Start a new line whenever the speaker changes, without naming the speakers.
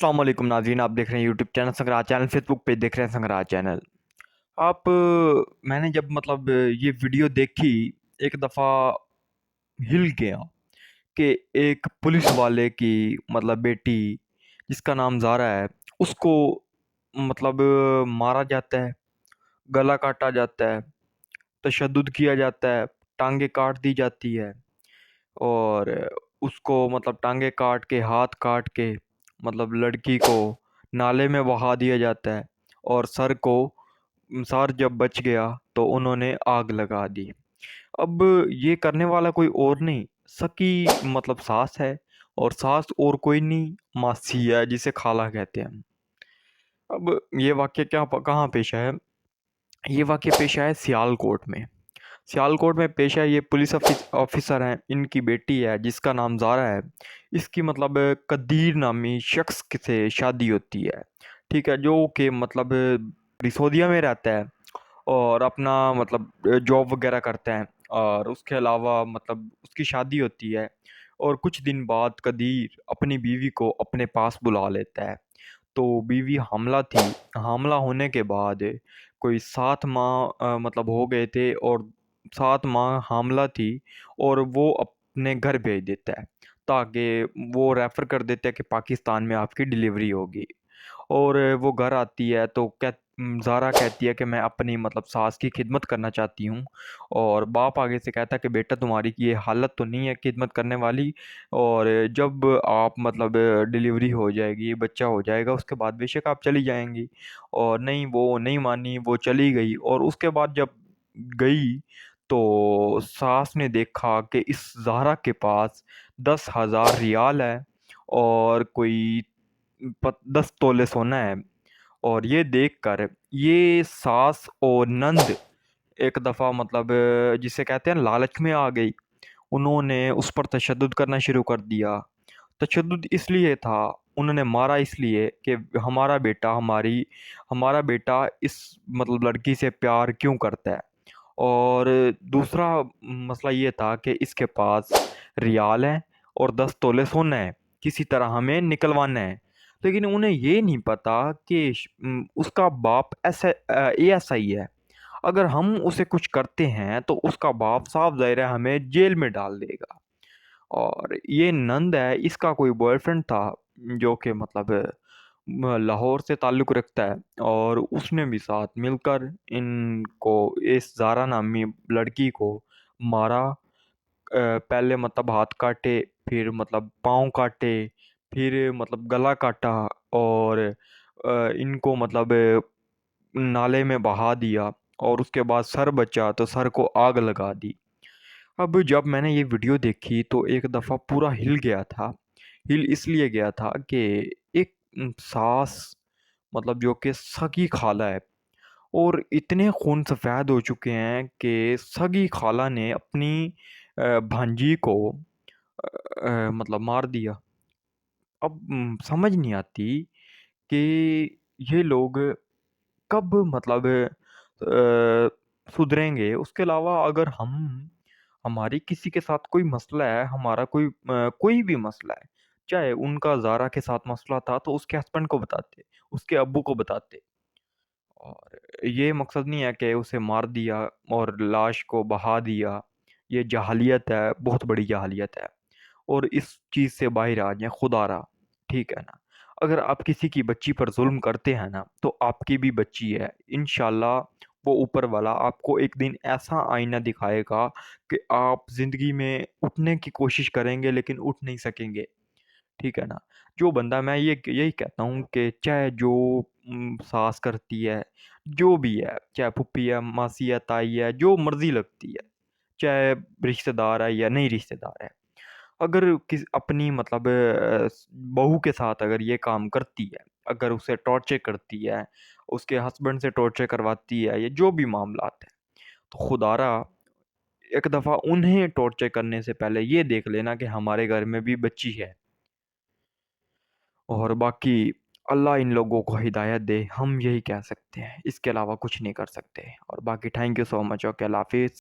अस्सलाम वालेकुम नाज़रीन, आप देख रहे हैं YouTube channel Sangrah channel, Facebook page देख रहे हैं संग्राह चैनल। मैंने जब ये वीडियो देखी, एक दफ़ा हिल गया कि एक पुलिस वाले की बेटी, जिसका नाम ज़ारा है, उसको मारा जाता है, गला काटा जाता है, तशद्दुद किया जाता है, टांगे काट दी जाती है। और उसको टांगे काट के, हाथ काट के, लड़की को नाले में बहा दिया जाता है। और सर जब बच गया तो उन्होंने आग लगा दी। अब ये करने वाला कोई और नहीं, सकी सास है। और सास और कोई नहीं, मासी है, जिसे खाला कहते हैं। अब ये वाक्य कहाँ पेश है? ये वाक्य पेश है सियालकोट में। सियालकोट में पेश है। ये पुलिस ऑफिसर हैं, इनकी बेटी है जिसका नाम ज़ारा है। इसकी कदीर नामी शख्स से शादी होती है। ठीक है, जो कि रिसोदिया में रहता है और अपना जॉब वगैरह करता है। और उसके अलावा उसकी शादी होती है। और कुछ दिन बाद कदीर अपनी बीवी को अपने पास बुला लेता है। तो बीवी हामला थी। हामला होने के बाद कोई 7 माह हो गए थे, और 7 माह हामला थी। और वो अपने घर भेज देता है, ताकि वो रेफ़र कर देता है कि पाकिस्तान में आपकी डिलीवरी होगी। और वो घर आती है तो ज़ारा कहती है कि मैं अपनी सास की खिदमत करना चाहती हूँ। और बाप आगे से कहता है कि बेटा, तुम्हारी ये हालत तो नहीं है खिदमत करने वाली। और जब आप डिलीवरी हो जाएगी, बच्चा हो जाएगा, उसके बाद बेशक आप चली जाएंगी। और नहीं, वो नहीं मानी, वो चली गई। और उसके बाद जब गई तो सास ने देखा कि इस ज़ारा के पास 10,000 रियाल है, और कोई 10 तोले सोना है। और ये देखकर ये सास और नंद एक दफ़ा जिसे कहते हैं लालच में आ गई। उन्होंने उस पर तशद्दुद करना शुरू कर दिया। तशद्दुद इसलिए था, उन्होंने मारा इसलिए कि हमारा बेटा इस लड़की से प्यार क्यों करता है। और दूसरा मसला ये था कि इसके पास रियाल है और 10 तोले सोना है, किसी तरह हमें निकलवाना है। लेकिन उन्हें ये नहीं पता कि उसका बाप ASI है। अगर हम उसे कुछ करते हैं तो उसका बाप साफ ज़ाहिर है हमें जेल में डाल देगा। और ये नंद है, इसका कोई बॉयफ्रेंड था, जो कि लाहौर से ताल्लुक़ रखता है। और उसने भी साथ मिलकर इनको, इस ज़ारा नामी लड़की को मारा। पहले हाथ काटे, फिर पाँव काटे, फिर गला काटा। और इनको नाले में बहा दिया। और उसके बाद सर बचा तो सर को आग लगा दी। अब जब मैंने ये वीडियो देखी तो एक दफ़ा पूरा हिल गया था। हिल इसलिए गया था कि एक सास, जो कि सगी खाला है, और इतने खून सफ़ेद हो चुके हैं कि सगी खाला ने अपनी भांजी को मार दिया। अब समझ नहीं आती कि ये लोग कब सुधरेंगे। उसके अलावा अगर हमारी किसी के साथ कोई मसला है, हमारा कोई भी मसला है, चाहे उनका ज़ारा के साथ मसला था तो उसके हस्बैंड को बताते, उसके अब्बू को बताते। और ये मकसद नहीं है कि उसे मार दिया और लाश को बहा दिया। ये जाहलियत है, बहुत बड़ी जाहलियत है। और इस चीज़ से बाहर आ जाएं, खुदारा। ठीक है ना? अगर आप किसी की बच्ची पर जुल्म करते हैं ना, तो आपकी भी बच्ची है, इंशाल्लाह वो ऊपर वाला आपको एक दिन ऐसा आईना दिखाएगा कि आप ज़िंदगी में उठने की कोशिश करेंगे लेकिन उठ नहीं सकेंगे। ठीक है ना? जो बंदा, मैं ये यही कहता हूँ कि चाहे जो सास करती है, जो भी है, चाहे फूफी है, मासी है, ताई है, जो मर्ज़ी लगती है, चाहे रिश्तेदार है या नहीं रिश्तेदार है। अगर किस अपनी बहू के साथ अगर ये काम करती है, अगर उसे टॉर्चर करती है, उसके हस्बैंड से टॉर्चर करवाती है, या जो भी मामलात हैं, तो खुदारा एक दफ़ा उन्हें टॉर्चर करने से पहले ये देख लेना कि हमारे घर में भी बच्ची है। और बाकी अल्लाह इन लोगों को हिदायत दे, हम यही कह सकते हैं, इसके अलावा कुछ नहीं कर सकते। और बाकी thank you so much. Okay, अल्लाह हाफ़िज़।